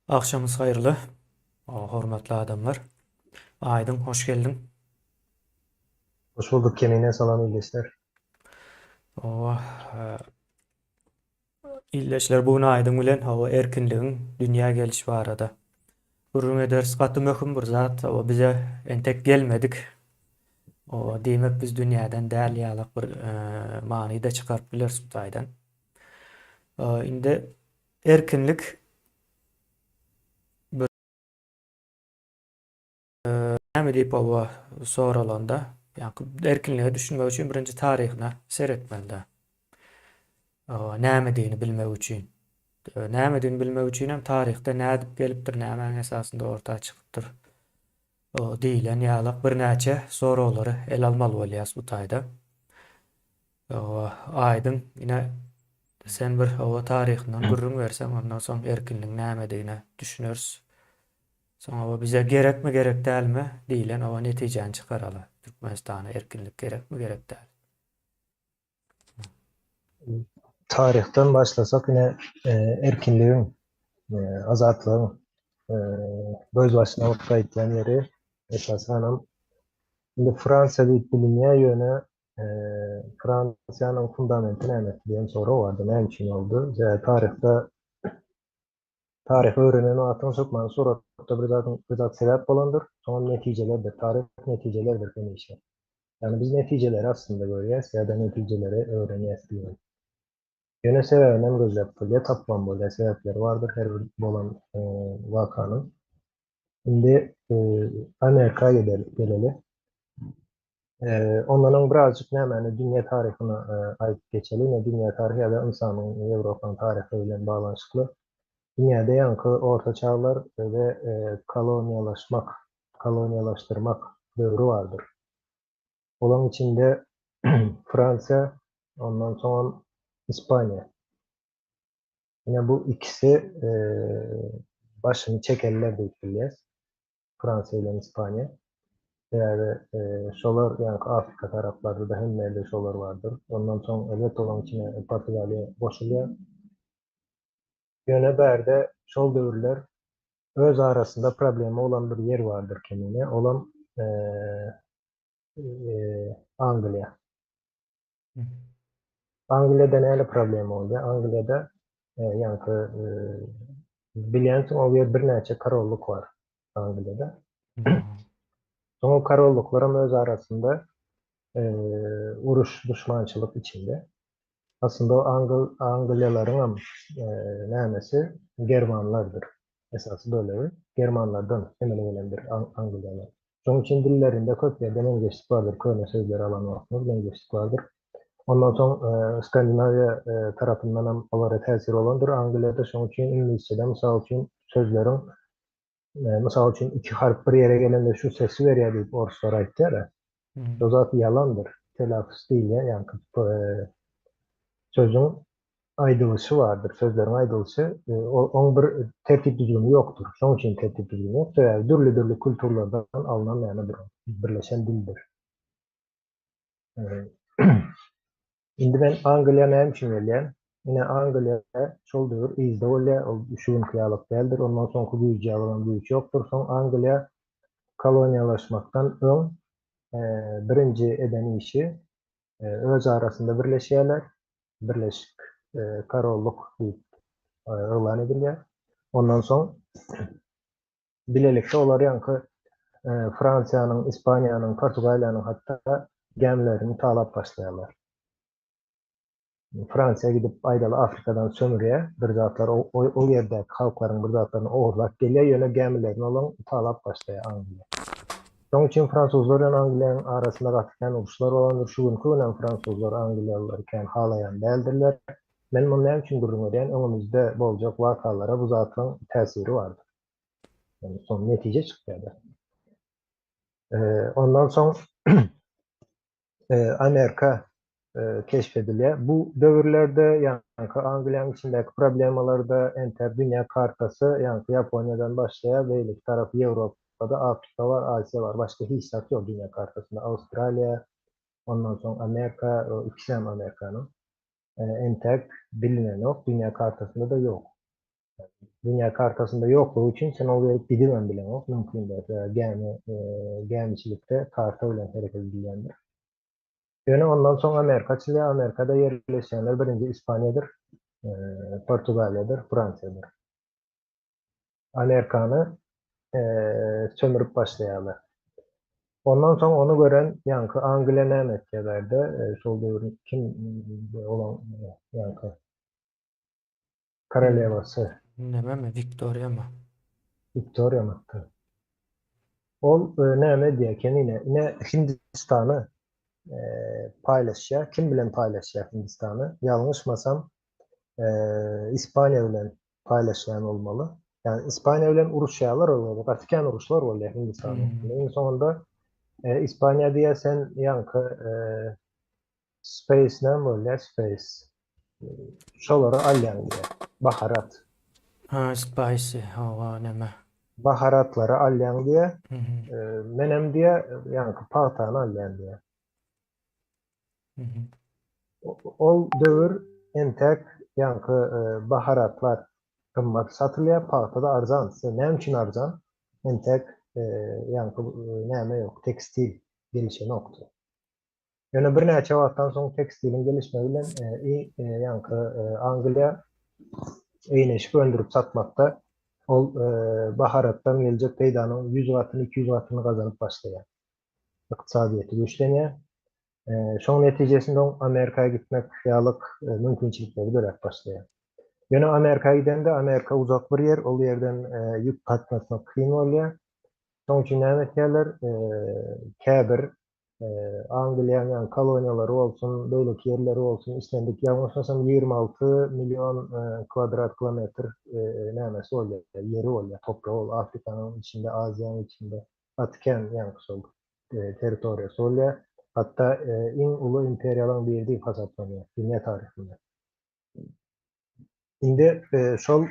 Akşamınız hayırlı, hormatly adamlar. Aydın, hoş geldin. Hoş bulduk, kemiğine salam iyileşler. O, illeşler bugün Aydın bilen erkinliğin dünya gelişi barada. Gurrun ederiz katı möhüm bir zat, bize entek gelmedik. Demek biz dünyadan däl ýalyk bir many da çıkarıp bileriz bu taýdan. Inde erkinlik bir näme diýip soralanda, ýa-ni erkinliği düşünmek üçin birinji taryhyna seretmeli. Näme diýini bilmek üçin. Näme diýini bilmek üçin hem taryhda nädip gelipdir, nämäň esasynda ortağa çykypdyr. Diýilen ýalyk birnäçe sorawlary el almaly bolýas bu taýda. Aýdym, ine sen bir taryhyndan gürrüň berseň, ondan soň erkinlik näme diýine düşüneriz. Soňra bize gerekmi gerek dälmi diýilen netijeni çykaraly. Türkmenistana erkinlik gerekmi gerek däl. Tarihten başlasak yine erkinliğin, azatlığın göz başına ortaya iten yeri esasen şimdi Fransa deyip bilinýän ýöne Fransa'nın fundamenti näme diýen soraw vardy. Näme üçin oldu? Tarihte tarih öğrenen atın sokmany soratda bir zat sebäp bolandyr. Soň netijelerdir. Tarih netijelerdir demişler. Yani biz neticeleri aslında görýäs ya da neticeleri öğrenýäs diýelim. Ýöne sebäbinden gözläp bilýär, tapman bolýar sebäpleri vardır her bir bolan wakanyň. Indi Amerika'ya geleli. Ondan birazcık nämäni dünýä taryhyna aýdyp geçeli. Dünýä taryhy ýa-da insanyň Ýewropanyň taryhy bilen baglanyşykly. Dünýäde ýaňky orta çağlar we koloniýalaşdyrmak döwrü bardyr. Olaň içinde Fransa, ondan soň İspanya. Yine bu ikisi başını çekerler deyip bilýäs. Fransa ile İspanya. Yani şolar yani Afrika taraflarda da hemmerde şolar vardır. Ondan sonra evet olan içine Portugalya boşulýar. Ýöne bärde şol döwürler öz arasında problemi olan bir yer vardır kendine. Olan Anglya. Angliýada näle problemi boldy? Angliýada ýankı bilýänsiň o ýer birnäçe karolluk var Angliýada. Soň o karolluklar öz arasında uruş, düşmançylyk içinde. Aslında o Anglyaların hem nämesi Germanlardır. Esası böyle Germanlardan emele gelendir Anglyalar. Sonuç için dillerinde köp yerden engeçlik vardır. Köhne sözleri alan vakfında engeçlik vardır. Ondan sonra Skandinavya tarafından hem onlara tesir olandır. Angliýada şoň için İngilizce'de misal için sözlerin misal için iki harf bir yere gelende şu sesi veriyor deyip oruslar aýtdylar. O zat yalandır. Telaffuz değil ya. Yani sözün aýdylyşy bardyr. Sözleriň aýdylyşy onun bir tertip düzgünü ýokdur. Şoň üçin tertip düzgünü ýok. Dürli kulturlardan alınan ýani bir birleşen dildir. Indi ben Angliýa näme üçin gelýän? Ine Angliýa şol döwür izde bolýar, ol şuňkyýalyk däldir. Ondan soňky büyüji alan büyüji ýokdur. Soň Angliýa koloniýalaşmakdan öň birinji eden işi öz arasında birleşýärler. Birleşik Karolluk diýip elan edilýär. Ondan soň bilelikde olar ýaňky Fransiýanyň, Ispaniýanyň, Portugaliýanyň hatda gemlerini talap başlaýarlar. Fransiýa gidip aýdaly Afrikadan sömürýär, bir zatlar o ýerdäki halklaryň bir zatlaryny oğurlap gelýär, ýöne gemilerini olan talap başlaýar Angliýa. Şoň üçin Fransuzlar bilen Angliýanyň arasynda gatnaşan uruşlar bolandyr. Şu günkü bilen Fransuzlar Angliýalılar ikän halaýan däldirler. Men muny näme üçin gurrun edýän? Öňümizde boljak wakalara bu zatyň täsiri bardyr. Yani son netije çykýardy. Ondan soň Amerika keşfedilýär. Bu döwürlerde ýani Angliýanyň içindäki problemalarda enter dünýä kartasy ýani Ýaponiýadan başlaýar, beýlik tarapy Ýewropada, Afrika var, Asiýa var. Başga hiç zat ýok dünýä kartasynda. Awstraliýa, ondan soň Amerika, ikisi hem Amerikanyň entek bilineni ok, dünýä kartasynda da ýok. Dünya kartasında yokluğu için sen oraya gidemem bilen o. Mümkün değil. Gemicilikte karta ile hareket edilendir. Yani ondan sonra Amerika, Çile, Amerika'da yerleşenler birinci İspanya'dır, e, Portugalya'dır, Fransa'dır. Amerikan'ı sömürüp başlayalar. Ondan sonra onu gören yankı Anglia Nemetçelerde sol devrin kim olan yankı Hmm. Kraliyevası Neme mi? Victoria mı? Victoria mıktı? O ne diye kendine ne Hindistan'ı e, paylaşıyor. Kim bilen paylaşıyor Hindistan'ı? Yanlışmasam İspanya ile paylaşan olmalı. Yani İspanya ile uruşyalar oluyor. Vatikan uruşlar oluyor Hindistan'ın. Hmm. En sonunda İspanya diye sen yankı Space ne böyle Space şoları alyan diye. Baharat. Ha, spicy. Hava neme. Baharatları alyan diye Hı hı. e, menem diye yankı paltanı alyan diye. Hı hı. O dövür entek yankı baharatlar kımmat satılıyor. Paltada arzan. Ne için arzan? Entek yankı neme yok. Tekstil gelişi noktu. Yani bir neçe vakittan sonra tekstilin gelişmeyle yankı Anglia iğneşip öldürüp satmakta o baharattan gelecek peydanın 100 wattını 200 wattını kazanıp başlayan iktisadiyeti güçleniyor. Şunun neticesinde Amerika'ya gitmek hayalık mümkünçilikleri görerek başlıyor. Yani Amerika'ya giden de Amerika uzak bir yer. O yerden yük katlatmak kıyım oluyor. Son için yerler Kebir, e, Anglia'nın yani kolonyaları olsun, böyleki yerleri olsun istendik. Yanlışmasam 26 milyon kvadrat kilometre nemesi oluyor. Yeri oluyor. Toprağı oluyor. Afrika'nın içinde, Asya'nın içinde. Vatikan yankısı oldu. Teritoriyası oluyor. Hatta en ulu imperialın bir hesaplanıyor. Dünya tarihinde. Şimdi şol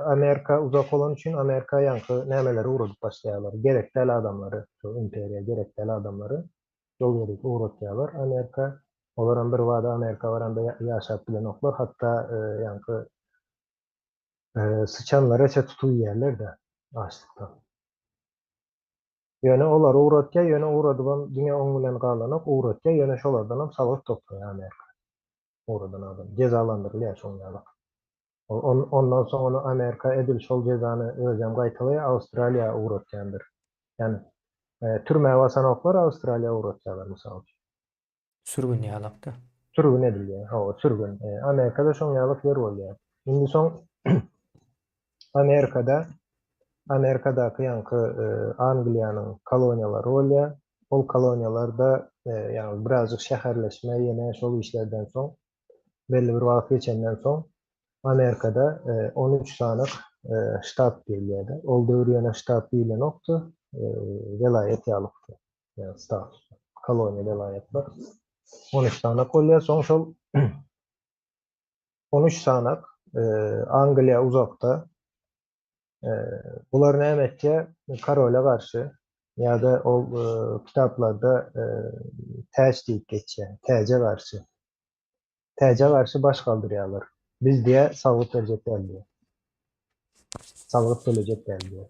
Amerika uzak olan için Amerika yankı nemelere uğradıp başlayalar. Gerekli adamları, şu imperiya gerekli adamları yol verip uğratıyorlar. Amerika olaran bir vada Amerika varan da yaşap bilen oklar. Hatta yankı sıçanlara tutuğu yerler de açlıktan. Yani onları uğratıyor, yani uğradılan dünya on bilen kalanıp uğratıyor, yani şolardan hem savaş topluyor Amerika. Uğradan adam. Cezalandırılıyor şonlarla. Ondan sonra onu Amerika edil şol cezanı özlem gaytalaya Avustralya uğratyandır. Yani türme vasanoklar Avustralya uğratyanlar misal. Sürgün yalaktı. Sürgün ediliyor. O sürgün. Amerika'da şon yalık yer oluyor. Şimdi son Amerika'da Amerika'daki yankı Anglia'nın kolonyaları oluyor. O kolonyalarda yani birazcık şehirleşme yine şol işlerden son belli bir vakit geçenden son Amerika'da 13 tane ştat birliği'de. Olduğu yana ştat birliği nokta velayet yalıktı. Yani stat, kolonya velayet var. 13 tane kolye sonuç 13 tane Anglia uzakta e, bunların emetçe Karol'a karşı ya da o kitaplarda Təc deyip geçiyor. Təce karşı baş kaldırıyorlar. Biz diye savut verecekler diye. Savut verecekler diye.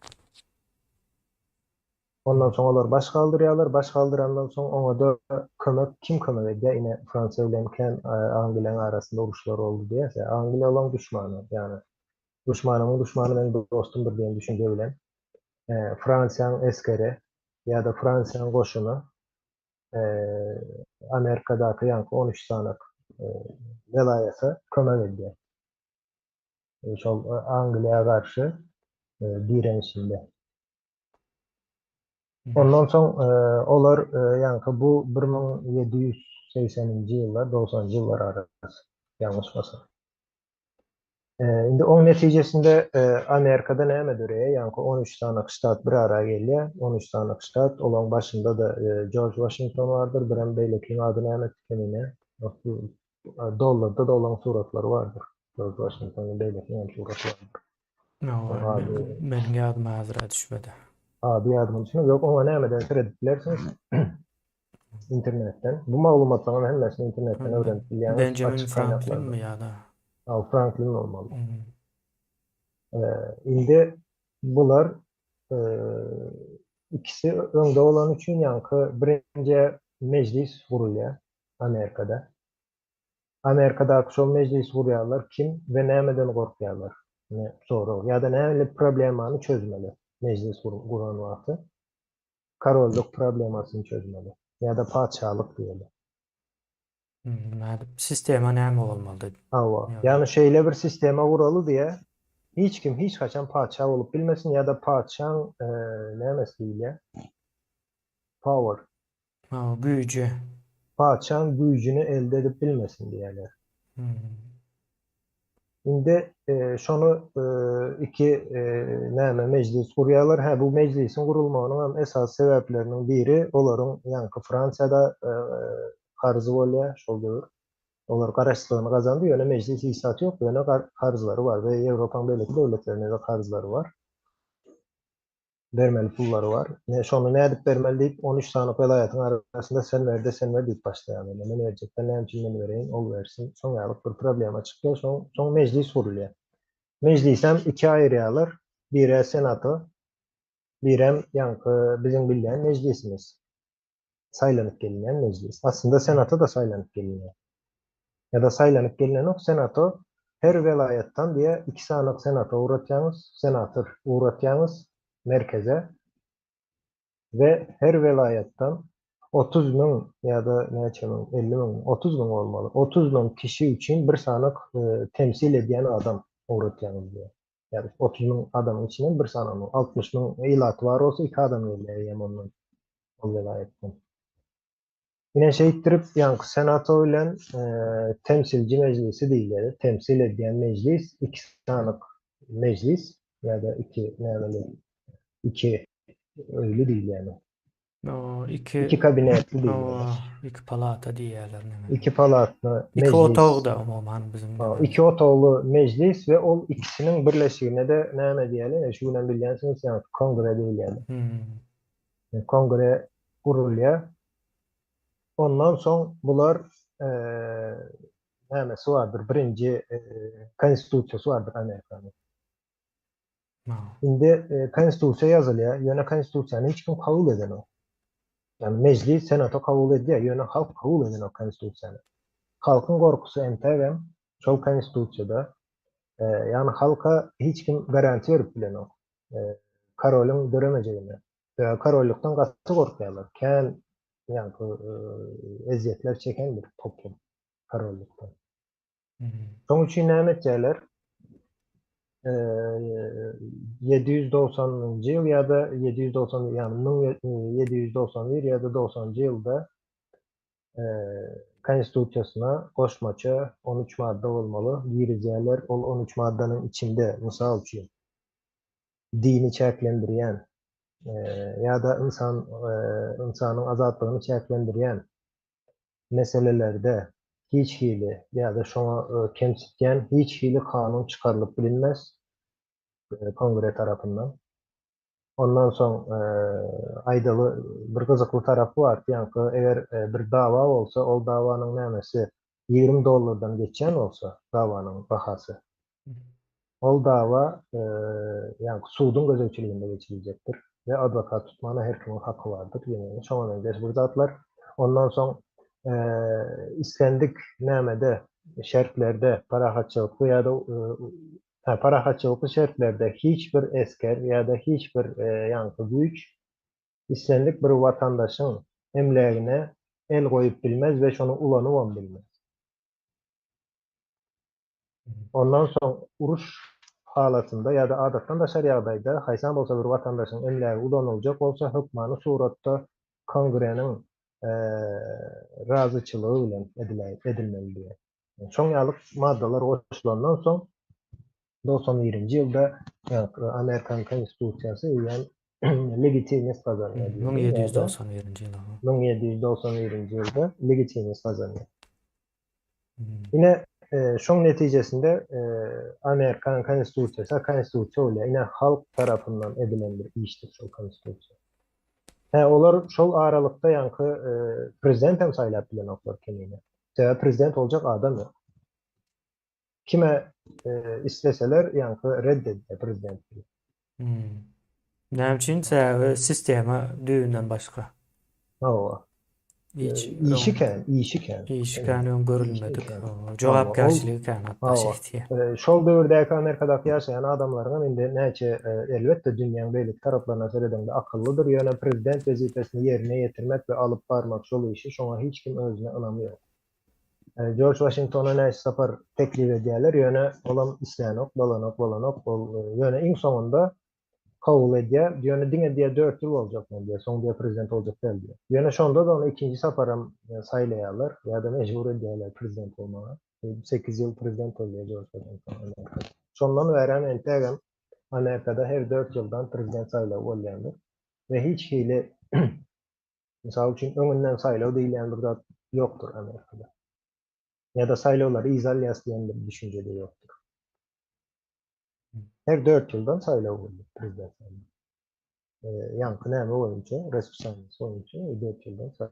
Ondan sonra onlar baş kaldırıyorlar. Baş kaldırandan sonra ona da kim kömek ediyor? Yine Fransa ile Anglia'nın arasında uğraşlar oldu diye. Anglia olan düşmanı. Yani düşmanımın düşmanı benim dostumdur diye düşünce bilen. Fransa'nın eskeri ya da Fransa'nın koşunu e, Amerika'daki yankı 13 tane e, velayete kömek ediyor. Anglia'ya karşı direnişinde. Hı hı. Ondan sonra olar yankı bu 1780'inci yıllar 90'cı yıllar arası yanlışmasın. Şimdi onun neticesinde Amerika'da neyme duruyor? Yankı 13 tane ştat bir araya geliyor. 13 tane ştat. Olan başında da George Washington vardır. Biren Beylik'in adı neyme tükenine. Dollarda da olan suratları vardır. George Washington'un Beylik'in suratı vardır. No, Onun adı, benim yadıma hazıra düşmedi. adı yardımcı için yok ama neyme'den kredilersiniz. İnternetten. Bu malumatların hemmesini internetten öğrenip bileceğiniz Benjamin açık Franklin kaynaklarda. mi ya da? Al Franklin olmalı. Hmm. Indi bular e, ikisi öňde olan üçin ýanky birinji mejlis gurulýar Amerikada. Amerikadaky şol mejlis gurýarlar kim we nämeden gorkýarlar? Ne sorag ýa-da näme problemany çözmeli mejlis guran wagty? Karolluk problemasyny çözmeli ýa-da padşahlyk diýeli. Sistema näme bolmaly? Hawa. Ýa- Yani şeýle bir sistema guraly diye hiç kim hiç kaçan padşah olup bilmesin ya da padşahın nämesi diýilýär? Power. Güýji. Padşahın güýjüni elde edip bilmesin diýerler. Hmm. Indi şonu iki näme mejlis gurýarlar. Ha bu mejlisin gurulmagynyň esas sebäpleriniň biri olaryň ýanky Fransiyada karzy bolýar şol döwür. Olar garaşsylygyny gazandy, ýöne mejlis ýysaty ýok, ýöne karzlary bar we Ýewropanyň beýleki döwletlerinde de karzlary bar. Bermeli pullary bar. Şonu nädip bermeli diýip 13 sanyk welaýatyň arasynda sen ver diýip başlaýar. Men berjekden näme üçin men bereýin, ol bersin. Soňalyk bir problema çykýar, soň mejlis gurulýar. Meclisem iki ayrıyalar. Biri senato, birem ýanky bizim bilýän meclisimiz. Saýlanyp gelinen meclis. Aslında senato da saýlanyp gelinen. Ya da saýlanyp gelinen ok senato her welaýatdan diýe 2 sanyk senato uğratýaňyz, senator uğratýaňyz merkeze ve her welaýatdan 30.000 ýa-da näçe min, 50.000, 30.000 bolmaly. 30.000 kişi üçin bir sanyk temsil edýän adam uğratýaňyz diýer. Yani 30.000 adamın içinden bir sanamı. 60.000 ilat var olsa 2 adam öyle ondan. O velayetden. Yine şey ittirip yankı senato ile temsilci meclisi değil. Temsil edilen meclis 2 sanık meclis ya da 2 nämeli 2 öyle değil yani. O 2 kabinetli değil yani. iki palata diýerler näme. 2 palatlı İki meclis. otag da umuman bizim. 2 otagly meclis ve o ikisinin birleşigine de näme diýerler? Şu bilen bilýänsiňiz ýa kongre diýilýär. Kongre gurulýar. Ondan soň bular nämesi bardyr? Birinji konstitusiýasy bardyr Amerikanyň. Indi konstitusiýa ýazylýar. Ýöne konstitusiýany hiç kim kabul edemok. Yani meclis, senato kabul edýär. Ýöne halk kabul eden o konstitusiýany. Halkyň gorkusy entegem şol konstitusiýada yani halka hiç kim garanti berip bilenok. Karolun döremejegine. Karollukdan gaty gorkýarlar. Kän ýanky eziyetler çeken bir toplum karollukdan. Şoň üçin näme etýärler? 790-njy ýyl ýa-da 790 ýani 1791 ýa-da 90-njy ýylda konstitusiýasyna goşmaça 13 madde bolmaly. Girizýärler ol 13 maddanyň içinde mysal üçin dini çäklendirýän ýa-da insanyň azatlygyny çäklendirýän meselelerde hiç hili ýa-da şoňa kemsitýän hiç hili kanun çykarylyp bilinmez kongre tarapyndan. Ondan soň aýdaly bir gyzykly tarapy bar. Ýanky eger bir dawa bolsa, ol dawanyň nämesi $20 geçen bolsa dawanyň bahasy. Ol dawa ýanky suwdun gözegçiliginde geçiriljekdir ve advokat tutmana her kimin hakkı vardır. Ýöne şoňa benzer bir zatlar. Ondan soň istendik nämede şertlerde parahatçılıklı ya da parahatçılıklı şertlerde hiçbir esker ya da hiçbir yankı güç istendik bir vatandaşın emleğine el koyup bilmez ve şonu ulanıp bilmez. Ondan sonra uruş halatında ya da adatdan daşar ýagdaýda haýsam bolsa bir vatandaşyň emleği ulanylacak bolsa hukmany suratda kongrenin razıçılığı bilen edilmeli diye. Şoňalyk maddalar goşulandan soň 91-nji ýylda Amerikan konstitusiýasy ýa-ni legitimiyet gazanýar. 1791-nji ýyl. 1791-nji ýylda legitimiyet gazanýar. Ine şoň netijesinde Amerikan konstitusiýasy bolýar. Ine halk tarapyndan edilen bir işdir şol konstitusiýa. Olar şol aralykda ýanky prezident hem saýlap bilen oklar kenine. Sebäbi prezident boljak adam ýok. Kime isteseler yankı reddediyor prezidentliği. Näme üçin sebäbi sistema düýünden başga. Hava. Hiç İşiken. işgän görülmedik. İşiken. Hava. Jogapkärçiligi kän hatda Hava. şeýdi. Şol dövrdäki Amerikadaky ýaşaýan adamlaryň indi näçe elbetde dünýäň beýlik taraplarına seredende akyllydyr. Ýöne prezident wezipesini ýerine ýetirmek we alyp barmak şol işi şoňa hiç kim özüne ynanmıyor. George Washington'a näçe sapar teklip edýärler. Ýöne olam islenok, balanok. Ýöne iň soňunda kabul edýär. Ýöne diňe diýe 4 ýyl boljak diýär. Soň diýe prezident boljak diýär. Ýöne şonda da onu ikinji saparam saýlaýarlar. Ýa-da mejbur edýärler prezident bolmaga. 8 ýyl prezident bolýar George Washington. Şondan bäri entägem Amerikada her 4 ýyldan prezident saýlawy bolýandyr. Ve hiç hili misal üçin öňünden saýlaw diýilen bir zat ýokdur Amerikada. Ya da saýlawlary izolýas diýen bir düşünje de ýokdur. Her 4 ýyldan saýlaw bolýar prezident. Yankı näme boýunça, respublikanys boýunça 4 ýyldan saýlaw.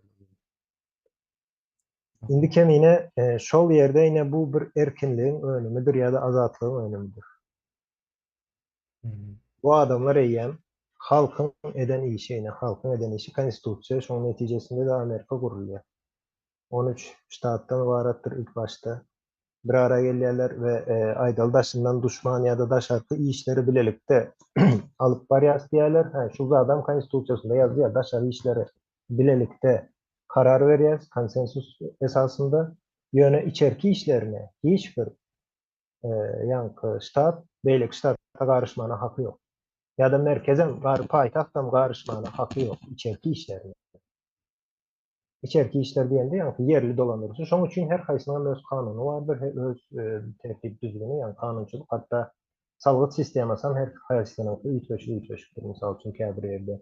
Indi kemine şol ýerde ine bu bir erkinligiň önümidir ýa-da azatlygyň önümidir. Bu adamlar eýýän halkyň eden işi, halkyň eden işi konstitusiýa, şoň netijesinde de Amerika gurulýar. 13 ştatdan ibaretdir ilk başta. Bir ara gelýärler we aýdal daşyndan duşman ýa-da daşarky işleri bilelikde alyp barýas diýerler. Şu adam konstitusiýasynda ýazýar, daşary işleri bilelikde karar berýär, konsensus esasında. Ýöne içerki işlerine hiç bir yankı ştat, beýlik ştatda garşmana haky ýok. Ya da merkezem, paýtagtam garşmana haky ýok içerki işlerine. İçerki işler diýende ýa-ni yerli dolandyrıcı. Şoň üçin her haýsynyň öz kanuny bardyr, öz tertip düzgünü, ýa-ni kanunçylyk, hatda salgyt sistemasyny her haýsynyň ütleşikdir. Misal üçin käbir ýerde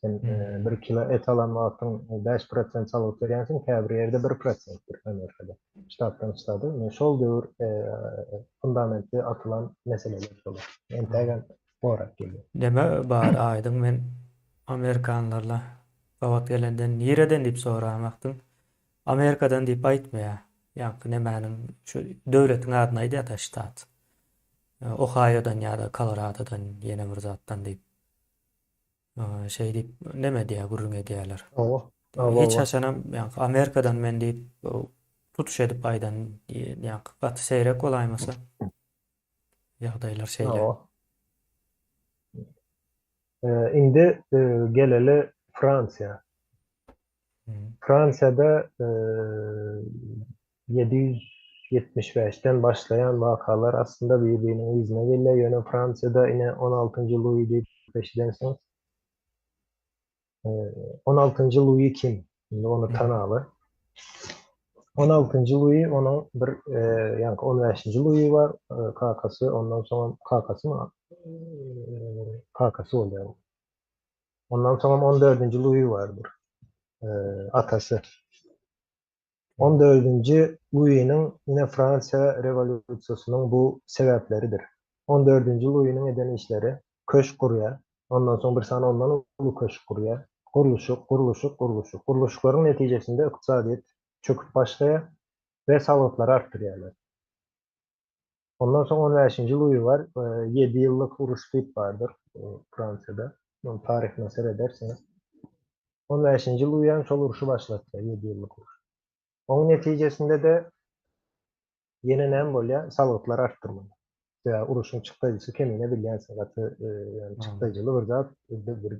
sen 1 kilo et alan wagtyň 5% salgyt berýänsiň, käbir ýerde 1%dir Amerikada. Ştatdan ştata. Şol döwür fundamentli atylan meseleler bolar. Entägem borak gelýär. Deme bar aýdyň men Amerikanlarla gawat gelenden nireden dip soramakdym. Amerikadan dip aýtmaýa. Ýa-ni nämäniň şu döwletiň adyny aýdýar da ştat. Ohio'dan ýa-da Colorado'dan ýene bir zatdan dip şey dip neme diýär, gurrun edýärler. Hiç haşanam ýa Amerikadan men dip tutuş edip aýdan ýa gaty seýrek bolaýmasa ýagdaýlar şeýle. Indi geleli Fransa. Fransa'da 775'ten başlayan vakalar aslında birbirinin izine gelýär. Ýöne Fransa'da yine 16. Louis diýip peşidensiniz. 16. Louis kim? Şimdi onu tanaly. 16. Louis onun bir yani 15. Louis var, kakası, ondan sonra kakası mı? Kakası oluyor. Ondan sonra 14. Louis vardır. Atası. 14. Louis'nin yine Fransa Revolüsyonu'nun bu sebepleridir. 14. Louis'nin eden işleri köşk kurya. Ondan sonra bir sene ondan ulu köşk kurya. Kuruluşukların neticesinde iktisadiyet çöküp başlaya ve salgıtları arttırıyorlar. Ondan sonra 15. Louis var. 7 yıllık uruş tip vardır Fransa'da. Onun tarihine seyredersiniz. 15. Louis'in şol uruşu başlattı. 7 yıllık uruş. Onun neticesinde de yeni nem bolya salgıtları arttırmalı. Ya uruşun çıktıcısı kemine bilýän sagatı yani çıktıcılı bir zat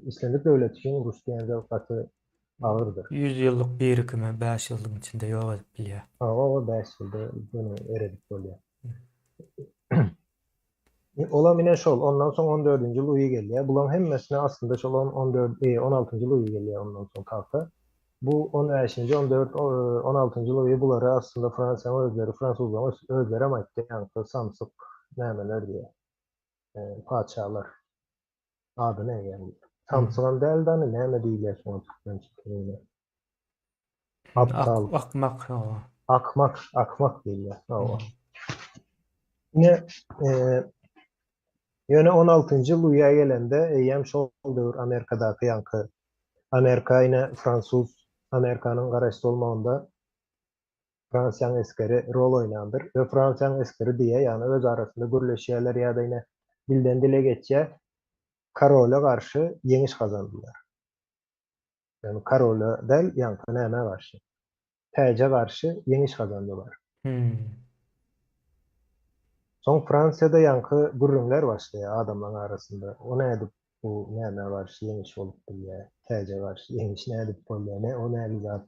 İslamik döwlet üçin uruş diýen zat ağırdır. 100 ýyllyk birikimi 5 ýyldyň içinde ýok edip bilýär. O 5 ýylda bunu eredip bolýar. Ola mine şol, ondan soň 14. Louis gelýär. Bulan hemmesine aslında şol 16. Louis gelýär ondan soň kalka. Bu 15. 14. 16. Louis bulary aslında Fransaň özleri, Fransuzlar özleri aýtdy. Ýani samsyk nämeler diýär. Paçalar. Ady ne ýani? Samsygan däl-de näme diýilýär şoň türkçe? Aptal. Akmak diýilýär. Yine ýöne 16. Louis'a gelende eýem şol döwür Amerikadaky ýankı. Amerika ýine Fransuz Amerikanyň garaşdy bolmagynda Fransa'nın eskeri rol oynandır ve Fransa'nın eskeri diye yani öz arasında gürleşýärler ya da yine dilden dile geçýär Karola karşı yeniş kazandılar. Yani Karola del yankı näme karşı? Täce karşı yeniş kazandılar. Hmm. Soň Fransa'da yankı gürrüňler başlaýar adamlaryň arasında. O näde bu näme karşı yeniş bolup bilýär? Täce karşı yeniş näde bolýar? Ne o näme zat?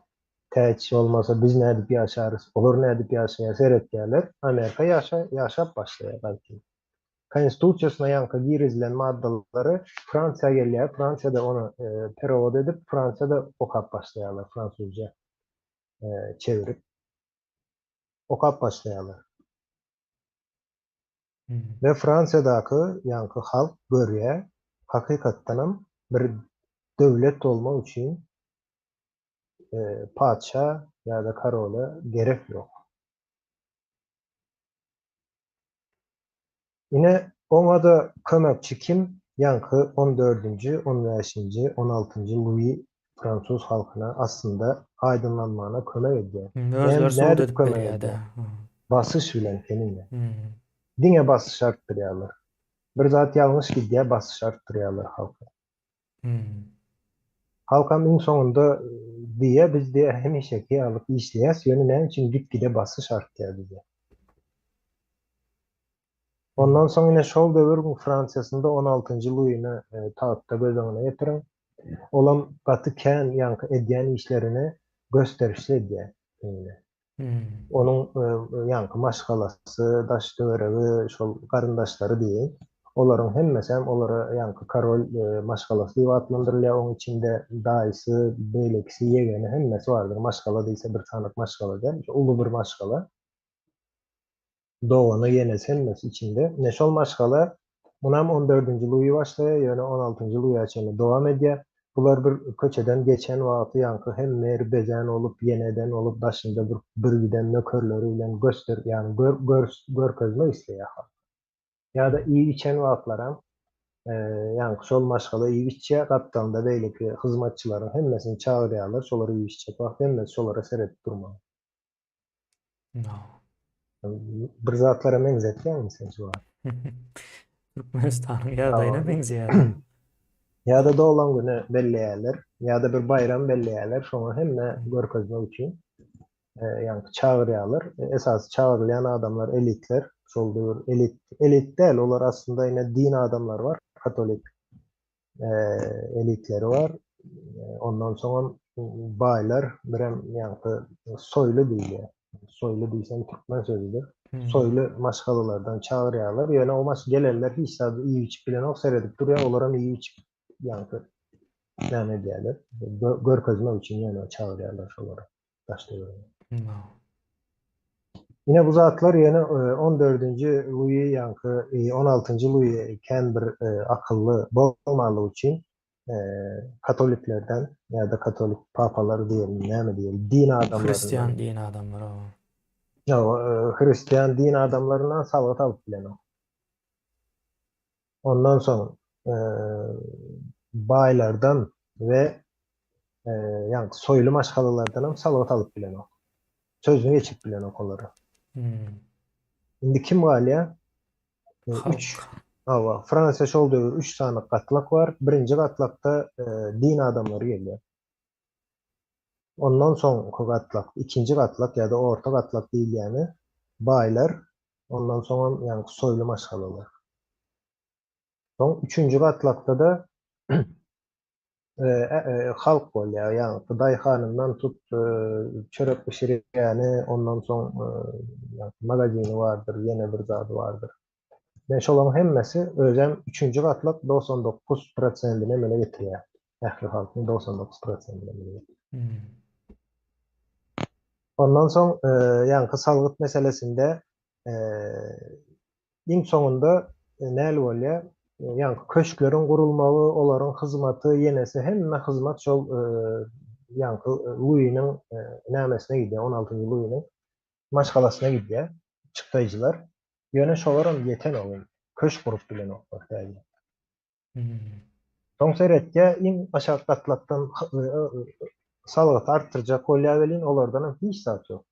Täç olmasa biz nädip ýaşarys? Olar nädip ýaşaýar? Seretýärler. Amerika ýaşap başlaýar belki. Konstitusiýasyna yankı girizilen maddalary Fransiýa gelýär. Fransiyada onu perewod edip Fransiyada okap başlaýarlar fransuzca çevirip okap başlaýarlar. Hmm. Ve Fransiyadaky yankı halk görýär, hakykatdanam bir döwlet bolmak üçin padşa ýa-da karola gerek ýok. Ine ona da kömekçi kim? Yankı 14. 15. 16. Louis Fransuz halkyna aslında aydınlanmagyna kömek edýär. Özleri suwd Nädip edip kömek berýär-de. edýär? Basış bilen teninle. Hmm. Diňe basış artdyrýarlar. Bir zat ýalňyş gidýär, basış artdyrýarlar halka. Hmm. Halkam iň soňunda diýe biz diýe hemişeki alyp işleýäs, ýöne näme üçin gitgide basış artdyrýar bize. Ondan soň ine şol döwür Fransýasynda 16. Louis'ni taýtda göz öňüne getiriň. Olam gaty kän ýankı edýän işlerini gösterişli edýär. Hmm. Onuň ýankı maşgalasy, daş döwregi, şol garyndaşlary diýen. Olaryň hemmesi hem olara ýankı karol maşgalasy diýip adlandyrylýar. Onuň içinde daýysy, beýlekisi, ýegeni hemmesi bardyr. Maşgala diýse bir sanyk maşgala der. Uly bir maşgala. Doğanı yenesi hemmesi içinde. Ne şol maşgala munam 14. Louis başlaýar, ýöne 16. Louis'a çenli dowam edýär. Bular bir köçeden geçen wagty ýankı hem mer bezen olup, ýeneden olup, başynda bir giden nökerleri bilen göster, ýani görkezmek isleýär. Ya da iyi içen wagtlaram ýankı şol maşgala iyi içýär, gapdalynda beýleki hyzmatçylaryň hemmesini çagyrýarlar, şolary iyi içjek wagt hemmesi şolara seredip durmaly. No. Bir zatlara meňzetýärmi sen şu wagt? Türkmenistanyň ýagdaýyna Tamam. beňzeýär. Ya da doğulan günü belleýärler, ya da bir bayram belleýärler, şoňa hemme görkezmek üçin ýankı çagyrýarlar. Esas çagyrylýan adamlar elitler, şol döwür elit däl, olar aslında ine din adamlary bar, katolik elitleri var. Ondan soň baýlar, birem ýankı soýlu diýilýär. Soýlu diýsem türkmen sözüdür. Hmm. Soýlu maşgalalardan çagyrýarlar. Ýöne o gelenler hiç tabi iyi içip bilen ok seredip durýar, olaram iyi içip ýankı näme diýerler? Görkezmek üçin ýöne çagyrýarlar şolary. Daşdöwrüne. No. Yine bu zatlar ýene 14. Louis ýankı 16. Louis kän bir akylly bolmaly üçin katoliklerden ya da katolik papalar diýelim, näme diýelim, din adamlarından, Hristiýan din adamlary. Hristiýan din adamlarından salgat alyp bilen o. Ondan soň baýlardan we ýankı soýlu maşgalalardan hem salgat alyp bilen o. Sözüne geçip bilen okolary. Hmm. Indi kim galýar? Halk. 3 Fransa şol döwür 3 sanyk gatlak var. Birinji gatlakda din adamlary gelýär. Ondan soňky gatlak, ikinji gatlak ýa-da orta gatlak diýilýäni baýlar, ondan soň ýaňky soýlu maşgalalar. Soň üçüncü gatlakda da halk bolýar, ýaňky daýhanyndan tut çörek pişirýäni, ondan soň magazini bardyr, ýene bir zady bardyr. Şolaryň hemmesi özem 3-nji gatlak 99%-ine mele getirýär. Ähli halkyň 99%-ine mele getirýär. Hmm. Ondan soň ýaňky salgyt meselesinde iň soňunda näle bolýar? Ýaňky köşkleriň gurulmagy, olaryň hyzmaty, ýenesi hemme hyzmat şol ýaňky Louis'niň nämesine gidýär, 16-njy Louis'niň maşgalasyna gidýär, çykdyjylar. Ýöne şolaram ýeten ol. Köşk gurup bilen oklar täze. Hmm. Soň seretge iň aşağı gatlakdan salgyt artdyrjak bolýar welin, olardan hiç zat ýok.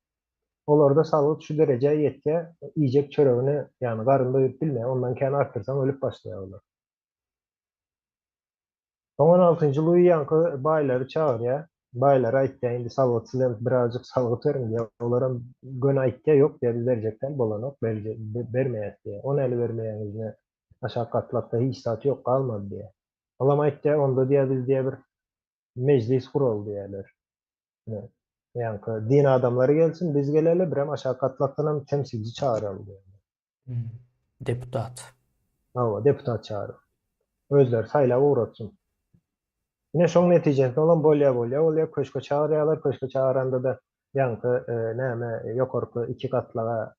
Olar da sağlık şu dereceye yetke yiyecek çöreğini yani karın doyurup bilme ondan kendi arttırsan ölüp başlıyorlar. 16. Louis yankı bayları çağırıyor. Baylara aytken indi sağlıksız birazcık sağlık verin diye. Onların gönü aytken yok diye biz verecekler bolanok vermeyek diye. Onu eli vermeyen ne aşağı katlakta hiç saati yok kalmadı diye. Alam aytken onda diye biz diye bir meclis kurul diyorlar. Evet. Yankı din adamları gelsin biz geleli bir hem aşağı katlaktan hem temsilci çağıralım diyor. Hmm. Deputat. Hava deputat çağırır. Özler sayla uğratsın. Yine şoň netijesinde olan bolya köşke çağırýarlar. Köşke çağıranda da ýanky näme ýokarky iki katlaga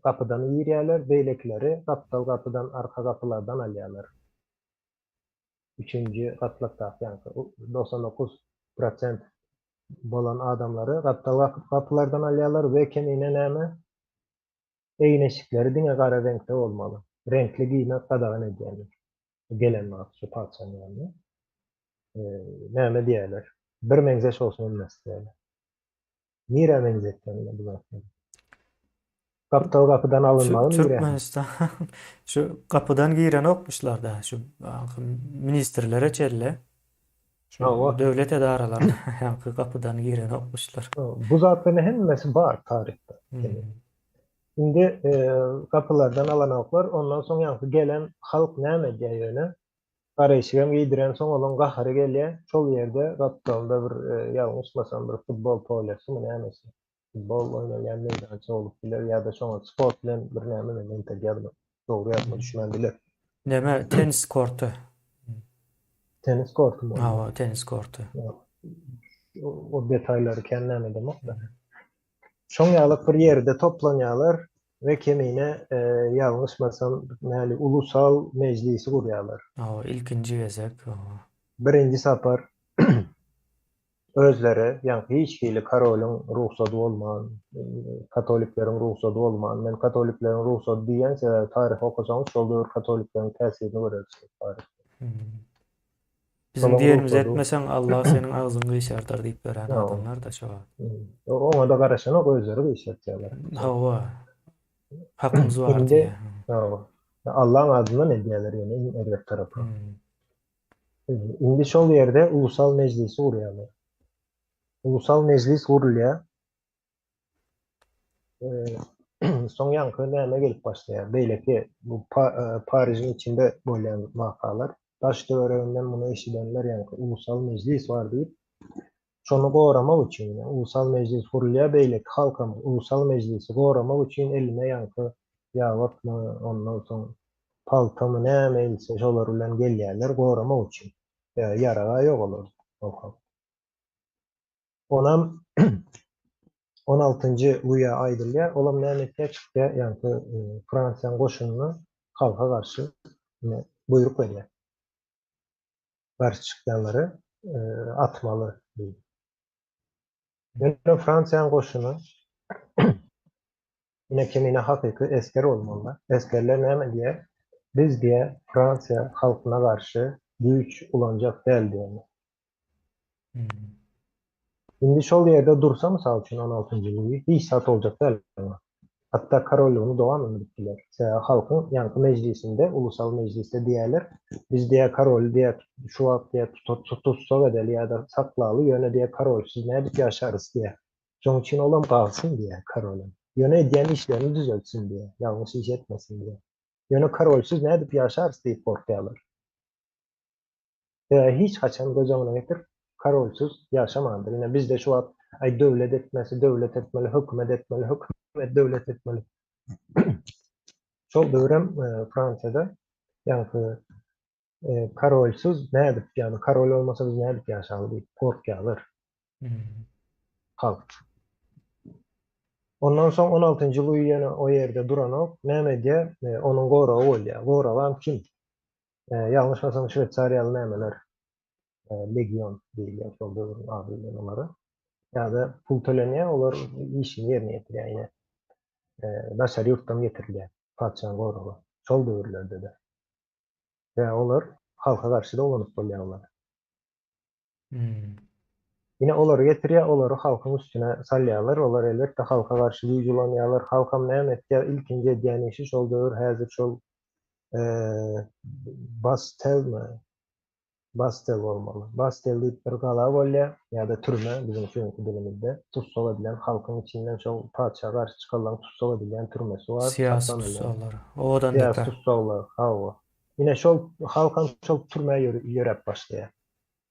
kapydan ýerýärler. Beýlekleri gapdal kapydan arka kapylardan alýarlar. Üçüncü katlakda ýanky 99% bolan adamlary gapdal kapylardan alýarlar we kenine näme eýneşikleri diňe gara renkde bolmaly. Renkli giýmek gadagan edýärler. Gelen maksat patsan ýani. Näme diýerler? Bir meňzeş bolsun ölmez diýerler. Nire meňzetden bular. Gapdal kapydan alınmagy nire? Türkmenistan şu kapıdan giren okmuşlar da şu ministrlere çelle. Şu Hawa. devlet edaralarına yankı kapıdan giren okmuşlar. Bu zatlaryň hemmesi bar tarihte. Hmm. Şimdi kapılardan alanoklar ondan soň ýanky gelen halk näme diýýär? Garaýşygam giýdiren soň olan gahary gelýär. Şol ýerde gapdalda bir ýalňyşmasam bir futbol polyasy mı nämesi. Futbol oýnaýan meýdança bolup biler ýa-da şoňa sport bilen bir näme bilen ýadyma dogry ýatma düşmändiler. Neme tenis kortu. Tenis kortu mu? Ha, tenis kortu. O detaýlary kendim demek da. Şoň ýalyk bir ýerde toplanýarlar we kemine ýalňyşmasam näli ulusal meclisi gurýarlar. Ha, ilkinci gezek. Ha. Birinji sapar özleri ýa-ni hiçbiri Karolun ruhsaty bolman, katoliklerin ruhsaty bolman, men katoliklerin ruhsaty diýen tarih okusaň şol döwür katoliklerin täsirini görersiz. Hmm. Bizim Şolaň diýerimiz ruhsaty. etmesen Allah senin ağzını gysardyr diýip beren Ýa, adamlar da şoğa. oňa da garaşan ok özleri gysartýarlar. Hawa. Hakkımız var Indi diye. Allah'ın adına ne diyorlar yani erkek tarafı. Hmm. Indi şol yerde ulusal meclisi kurýarlar. Ulusal meclis kurulýar. Soň ýanky näme gelip başlaýar? Beýleki bu Paryjyň içinde bolýan wakalar. Taş döwreginden muny eşidenler ýanky ulusal meclis var diýip şonu goramak üçin ulusal meclis kurulýar beýleki halkam ulusal meclisi goramak üçin eline ýanky ýawatmy ondan soň paltamy näme ilse şolar bilen gelýärler goramak üçin. Yaraga ýok olar. Onam 16-njy Louis'a aýdylýar. Olam näme etýär çykdy ýanky Fransiýanyň goşunyny halka garşy buyruk berýär. Garşy çykdanlary atmaly diýip. Ýöne Fransiýanyň goşuny ine kemine hakyky esker bolmalylar. Eskerler näme diýär? Biz diýär Fransiýa halkyna garşy güýç ulanjak däl diýär. Hmm. Indi şol ýerde dursa mysal üçin 16-njy Louis hiç sat boljak däl. Hatta karolluğunu doğan bittiler. Halkın yankı meclisinde, ulusal mecliste diýerler. Biz diye karol diye şu wagt diye tutsa bedeli ya da saklalı yöne diye karol siz ne edip yaşarız diye. Şoň için olam kalsın diye karolun. Yöne ediyen işlerini düzeltsin diye. Yanlış iş etmesin diye. Yöne karolsuz ne edip yaşarız diye korkuyorlar. Hiç haçan gözümüne getir karolsuz yaşamandır. Yine bizde şu wagt ay devlet etmesi, devlet etmeli, hükümet etmeli, hükümet devlet etmeli. Şol döwrem Fransiyada yankı karolsuz ne edip yani karol olmasa biz ne edip yaşaly diýip korkýarlar halk. Ondan soň 16-njy Louis ýene o ýerde duranok näme diýär? Onuň goragy bolýar. Goragan kim? Ýalňyşmasam Şwetsariýaly nämeler? Legion diýilýär şol döwrüň adyny onlara. Ýa-da pul tölenýär, olar işini ýerine ýetirýär ýene. Naşary ýurtdan getirilýär. Padşahyň goragy. Şol döwürlerde de. Ve olar halka karşı da olanyp bolýarlar. Yine olary getiriyor, olary halkın üstüne salýarlar. Olar elbette halka garşy güýjülenýärler. Halkam näme etdi? İlkinji edýän işi şol döwür häzir şol eee Bastelmi? Bastel bolmaly. Bastel diýip bir gala bolýar ýa-da türme bizim şuňky dilimizde. Tutsak edilen halkyň içinden şol padşaha garşy çykalan tutsak edilen türmesi bar, Siyasi saklanylýar. tutsaklar. Odan Siyasi beter. tutsaklar, hawa. Yine şol halkam şol türmäge ýörep başlaýar.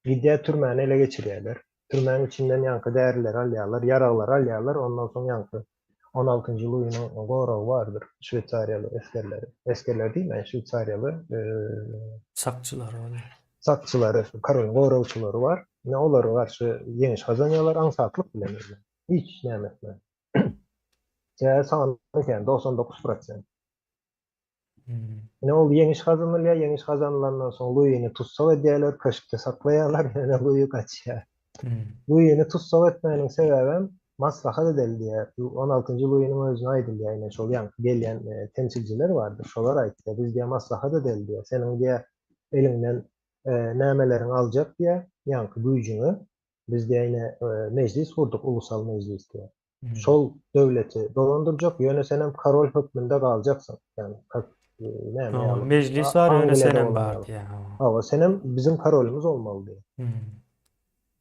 Gidýär türmäni ele geçirýärler. Türmäniň içinden ýaňky däriler alýarlar, ýaraglar alýarlar. Ondan soň ýaňky 16-njy Louis'nyň goragy bardyr. Şwetsariýaly eskerleri. Eskerler diýme, Şwetsariýaly Sakçylar bolýar. sakçylary, Karolyn goragçylary bar. Ne olara garşy ýeňiş kazanýarlar, aňsatlyk bilen. Hiç näme etmez. Ýa sany eken 99%. Ne ol ýeňiş kazanylýar, ýeňiş kazanılandan soň Louis'ni tutsak edýärler, köşkde saklaýarlar, ýene Louis kaçýar. Louis'ni tutsak etmeginiň sebäbi maslahat edilýär. 16-njy Louis'niň özüne aýdylýar, ýene şol ýaňky gelýän temsilciler bardyr. Şolar aýtdy, biz diýär maslahat edilýär. Seniň diýär eliňden nämeleriň aljak diýär, ýaňky güýjüňi biz diýär ýene mejlis kurduk, ulusal mejlis diýär. Şol döwleti dolandyrjak, ýöne senem Karol hökmünde galjaksyň. Ýani näme ýaly. Meclis var öyle Angliýada senem bolan bar ýaly. diýär. Hawa senem bizim Karolymyz bolmaly diýär.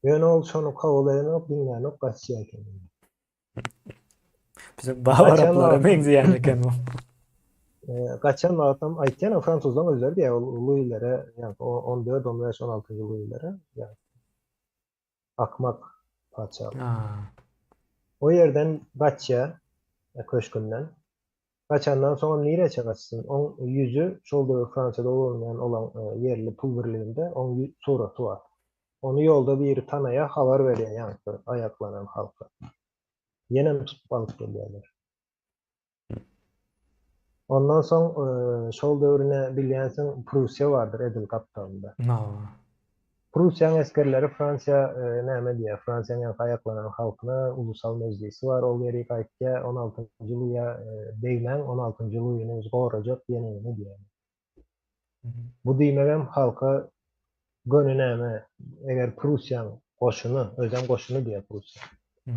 Ýöne ol şonu kabul edinip diňlänik gaçýar eken. Bizim Bavar Kaçan atlara adam- benzeyen eken o. Gaçan adam aýtýan Fransuzdan özler diýär, Louis'lere, ýani 14, 15, 16-njy Louis'lere, ýani akmak padşah. O ýerden gaçýar, köşkünden. Gaçandan soň nireçe gaçsyn? Oň ýüzü şol döwür Fransada olan ýerli pul birliginde oň suraty bar. Onu ýolda biri tanaya habar berýär, ýani aýaklanan halka. Ýenem tutup alyp gelýärler. Ondan soň şol döwrüne bilýänsiň Prussiýa bardyr Edil kapitanda. Prussiýanyň eskerleri Fransiýa näme diýär? Fransiýanyň aýaklanan halkyna ulusal mejlisi bar. Ol ýeri gaýtdy 16-njy Louis'a beýlen 16-njy Louis'ni öz gorajak ýene diýär. Bu diýmegem halka gönü näme? Eger Prussiýanyň goşuny, özem goşuny diýär Prussiýa.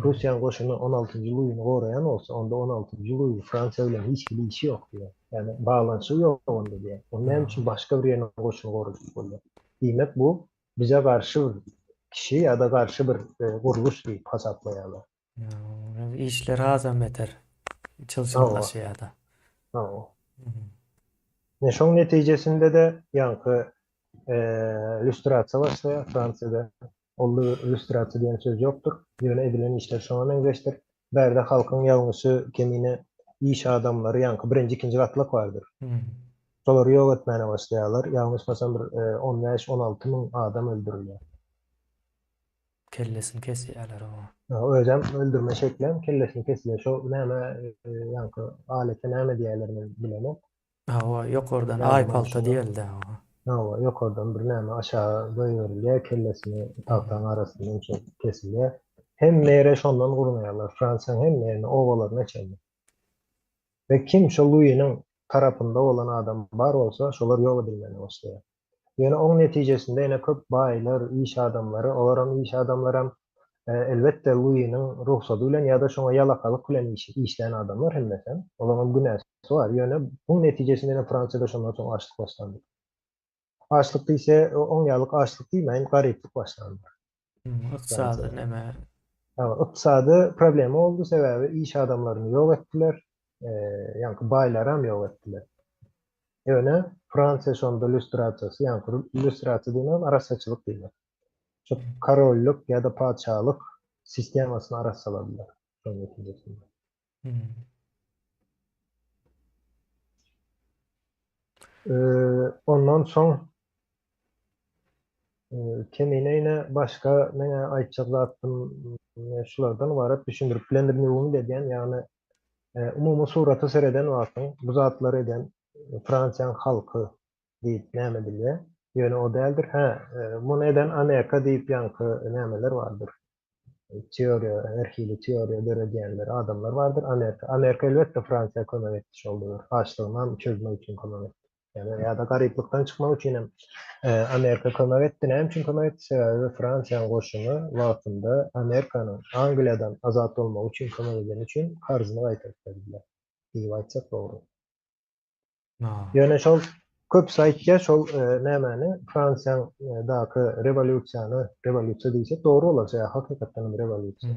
Prussiýanyň goşuny 16-njy Louis'ni goraýan bolsa, onda 16-njy Louis Fransiýa bilen hiç bir işi ýok diýär. Ýani baglanyşy ýok onda diýär. Onda hem üçin başga bir ýerine goşuny gorajak bolýar. Diýmek bu bize garşy bir kişi ýa-da garşy bir guruluş diýip hasaplaýarlar. İşler azam beter. Çılçınlaşýar da. Hawa. Şoň netijesinde de ýaňky lüstrasiýa başlaýar Fransýada. Ol lüstrasiýa diýen söz ýokdur. Ýöne edilen işler şoňa meňzeşdir. Berde halkyň ýalňyşy kemine iş adamlary ýaňky birinji, ikinji gatlyk bardyr. Şolary ýok etmäne başlaýarlar. Ýalňyşmasam bir 15-16 000 adam öldürilýär. Kellesini kesýärler o. Özem öldürme şeklen kellesini kesilýär. Şo näme ýaňky alete näme diýerlerini bilemem. O ýokardan Yani aýpalta başına- diýildi o. Hawa ýokardan bir näme aşağı goýberilýär, kellesini tahtaň arasyndan kesilýär. Hem mere şondan gurmaýarlar. Fransiýanyň hem merini owalaryna çeldi. Ve kim şo Louis'niň tarapynda bolan adam bar bolsa, şolar ýok edilmeli başlaýar. Ýöne oň netijesinde ýene köp baýlar, iş adamlary, olaram iş adamlaram elbette Louis'niň ruhsaty bilen ýa-da şoňa ýalakalyk bilen işleýän adamlar hemmesem, olaryň günäsi bar. Ýöne bu netijesinde Fransýada şondan soň açlyk başlandy. Açlyk diýse, oň ýalyk açlyk diýmeýin, garyplyk başlandy. Iqtisady näme? Iqtisady problemi oldu, sebäbi iş adamlaryny ýok etdiler, ýani baýlaram ýok etdiler. Ýöne Fransiýa şonda lüstrasiýasy, ýani lüstrasiýa diýen arasaçylyk diýilýär. Şu karollyk ýa-da padşahlyk sistemasyny arasaladylar şoň netijesinde. Ondan soň kemine başga mene aýtjak zatym şulardan ibaret düşündirip bilendirmegimi diýen, ýani umumy suraty sereden wagtyň bu zatlar eden Fransiýanyň halky diýip näme bilýär? Ýöne o däldir. Muny eden Amerika diýip ýaňky nämeler bardyr. Teoriýa, erhili teoriýa berýänler adamlar bardyr. Amerika elbetde Fransiýa kömek etdi şol döwür. Açlygyndan çözmek üçin kömek etdi. Yani ya da gariplikten çıkmak için hem Amerika kömek etti. Hem için kömek etti sebebi Fransa'nın koşunu vaktinde Amerika'nın Angliya'dan azat olmak için kömek eden için karzını kaytarttılar. İyi aytsak doğru. Ha. Yani şol köp saytya şol nämeni Fransiýanyň daky revolýusiýa diýsek dogry bolar. Hakykatdan Hı revolýusiýa. hı.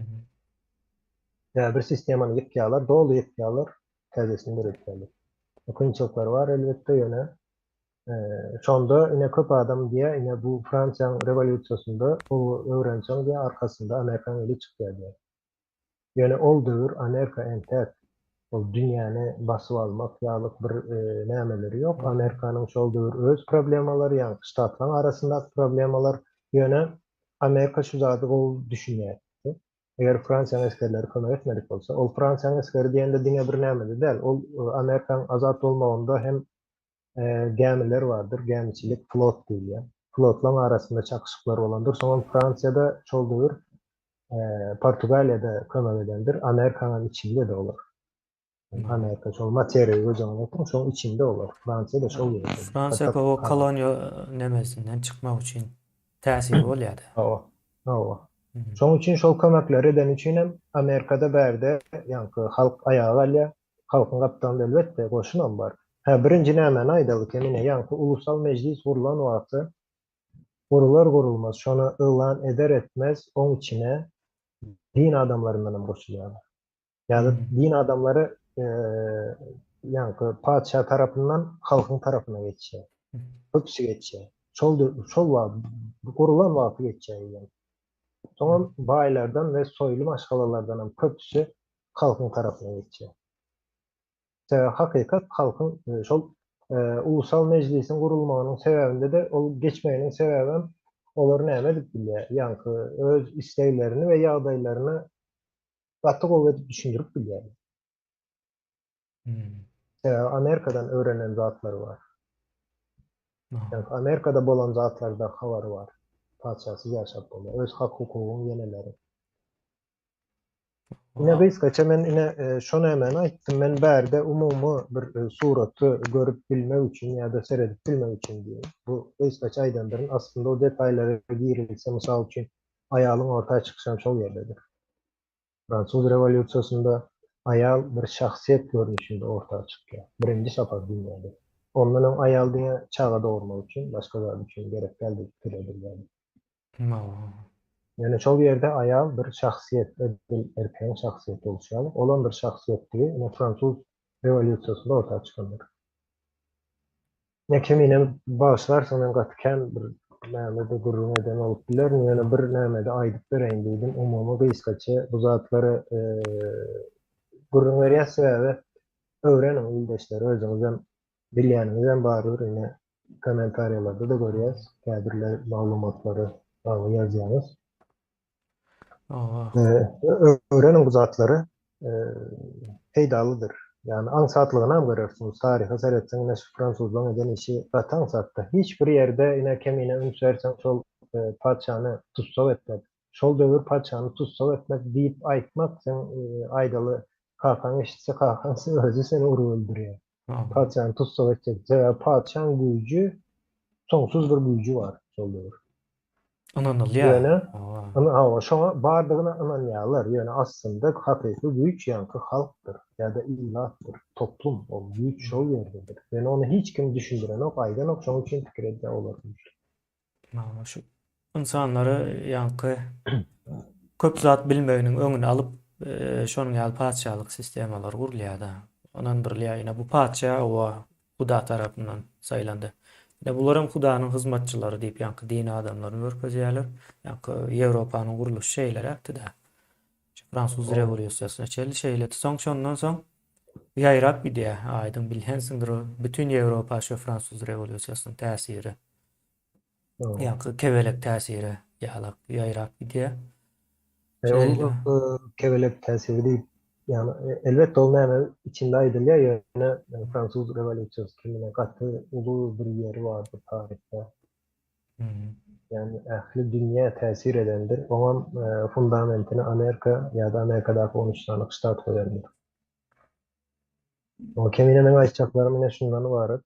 Ya bir sistemany ýetýärler, dolu ýetýärler, täzesini öğretýärler. Kynçylyklar var elbetde ýöne. Şonda ine köp adam diýe ine bu Fransiýanyň revolýusiýasynda o öwrençiň diýe arkasynda Amerikanyň eli çykýar. Ýöne ol döwür Amerika entäk ol dünýäni basyp almak ýalyk bir nämeleri ýok. Hı. Amerikanyň şol döwür öz problemalary ýa-ni ştatlaryň arasyndaky problemalar ýöne Amerika şu zady ol düşünýär. Eger Fransiýanyň eskerleri kömek etmedik bolsa, ol Fransiýanyň eskeri diýende diňe bir näme däl. Ol Amerikanyň azat bolmagynda hem gämiler vardır, gämiçilik, flot diýilýär. Flotlaryň arasynda çakışyklar bolandyr. Soňra Fransiyada şol döwür Portugaliýada kömek edendir. Amerikanyň içinde de olur. Amerika şol materiýaly özüňe etdiň, şoň içinde olur. Fransiyada şol ýerde. Fransa o koloniya nemesinden çıkmak için täsiri bolýardy. Hawa. Hawa. Hı. Şoň üçin şol kömekleri eden üçin hem Amerikada bärde ýa-ni halk ayağa galýar. Halkyň gapdan elbetde goşunam bar. Birinji näme aýdalyk emine ýa-ni ulusal mejlis gurulan wagty gurular gurulmaz şonu ölan eder etmez oň içine din adamlarından hem goşulýarlar. Ýa-da din adamları ýa-ni padşah tarapyndan halkyň tarapyna geçýär. Köpüsi geçýär. Şol wagt gurulan wagty geçýär ýa-ni. Soňra baýlardan we soýlu maşgalalardan hem köpüsi halkyň tarapyna geçýär. Hakykat halkyň şol ulusal mejlisin gurulmagynyň sebäbinde de ol geçmeginiň sebebi olar näme dip bilýär. Ýa-ni öz isleglerini we ýagdaýlaryny gaty gowy edip düşündirip bilýär. Amerikadan öğrenen zatları var. Yani Amerika'da bolan zatlarda havari var. Padşahsız yaşap bolýar. Öz hak hukugyny yeneleri. Ine gysgaça men ine şo nämeni aýtdym. Men bärde umumy bir suraty görüp bilmek üçin ýa-da seredip bilmek üçin diýip. Bu gysgaça aýdandyryň aslında o detaýlara girilse, mysal üçin aýalyň ortaya çykyşy şol ýerdedir. Fransuz revolýusiýasynda aýal bir şahsiýet görnüşinde ortaya çykýar. Birinji şafak dünýäde. Ondan aýal diňe çaga dogurmak üçin, başga zat üçin gerek geldi türedir. Yani şol ýerde aýal bir şahsiýet, erkeň şahsiýeti bolýar. Olan bir şahsiýetdi, Fransuz revolýusiýasynda ortaya çykandyr. Nekimine başlarsa men gatken bir nämede gurrun eden olup biler, ýöne bir nämede aýdyp bereýin diýdim. Umumy gysgaça bu zatlary gurrun berýän sebäbi öwrenin ildeşleri özüňizem bilýäniňizem baryr, ine kommentariýalarda da görýäs, käbirler maglumatlary ýazýarys. Öwrenin bu zatlary peýdalydyr. Yani ansatlygyny hem görersiňiz. Taryha seretseň näşe Fransuzlaryň eden işi gatan satda. Hiç bir ýerde ine kemine ünsärseň şol padşahny tutsap etmek, şol döwür padşahny tutsap etmek diýip aýtmak sen aýdaly kakan eşitse kakan özü seni urup öldürýär. Padşahny tutsap etjek. Padşahyň güýji soňsuz bir güýji var şol döwür. Ýöne şoňa bardygyna ynanýarlar. Ýöne aslında hakyky güýç ýa-ni halkdyr ýa-da illatdyr, toplum. O güýç şol ýerdedir. Ýöne onu hiç kim düşündirenok, aýdanok, şoň üçin pikir edýär olar. Şu insanları ýa-ni köp zat bilmeginiň öňüne alyp şonuň ýaly padşahlyk sistemalar gurulýar-da. Onan birliğe ýene bu padşah o Huda tarapyndan saýlandy. Bularam Hudanyň hyzmatçylary diýip ýa-ni dini adamlaryny görkezýärler. Ýa-ni Ýewropanyň guruluş şeýleri hakda. Fransuz revolýusiýasyna çelli şeýle soň şondan soň ýaýrap gidýär. Aýdym bilhensiňdir o bütün Ýewropa şu Fransuz revolýusiýasynyň täsiri. Ýa-ni kebelek täsiri ýaýrap gidýär. Kebelek täsiri diýip yani elbette ol näme içinde aýdylýar ýöne Fransuz revolýusiýasy kimine gaty ulu bir ýeri bardyr tarihde. Yani ähli dünýä täsir edendir. Oňa fundamentini Amerika ýa-da Amerikadaky 13 tane ştat goýandyr. O kimine men aýtjaklarym ine şundan ibaret.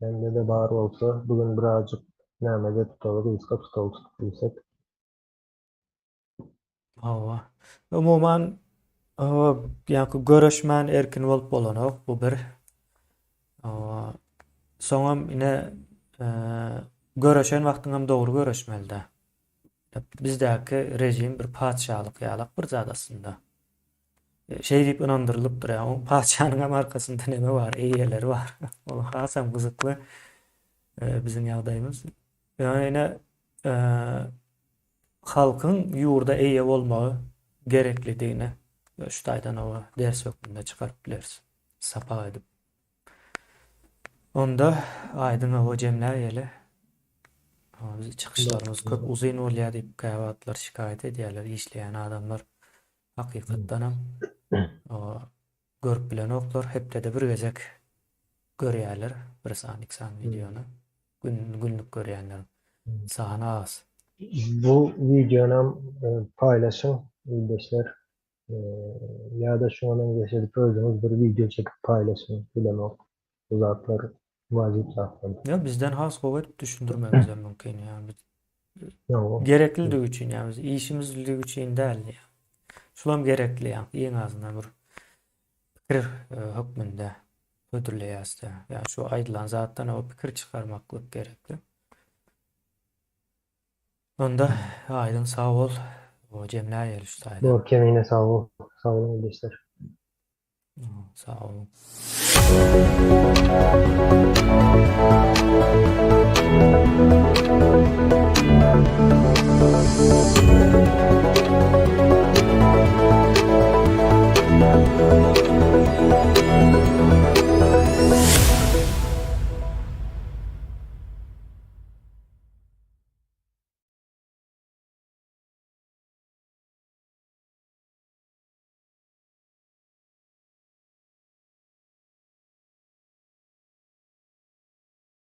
Bende de bar olsa bugün birazcık nämede tutalı, ýyska tutalı tutup bilsek. Hawa. Umuman ýa-ni göreşmän erkin bolup bolanok bu bir. Hawa. Soňam ine göreşen wagtyňam dogry göreşmeli-de. Bizdäki rejim bir padşahlyk ýalak bir zat aslında. Şey diýip inandyrylypdyr, o padşahnyň arkasynda näme bar, eýeleri bar. O hasam gyzykly bizim ýagdaýymyz. Ýani halkyň ýurda eýe bolmagy gereklidigini şu taýdan o ders öküminde çykaryp bilersiz. Sapa edip. Onda aýdyň o jemler ýeli. Biz çıkışlarımız köp uzun bolýar diýip käwatlar şikayet edýärler, işleýän adamlar hakykatdanam o görüp bilen oklar hepde bir gezek görýärler bir san iki san videonu günlük görýänler sany az. Bu videonam paylaşın ildeşler. Ya da şu an geçirip özünüz bir video çekip paylaşın. Bilemek. Bu zatlar vacip zatlar. Ya bizden has gowy düşündürmemiz mümkin yani. No. Gerekli üçin yani biz işimizli üçin däl ya. Şulam gerekli yani en azından bir pikir hökmünde ödürleýäsde. Yani şu aýdylan zatdan o pikir çıkarmaklyk gerekli. Onda aýdyn sağ ol. O jemler ýerişdi. Bu kemine sağ ol. Sağ olun ildeşler. Sağ olun.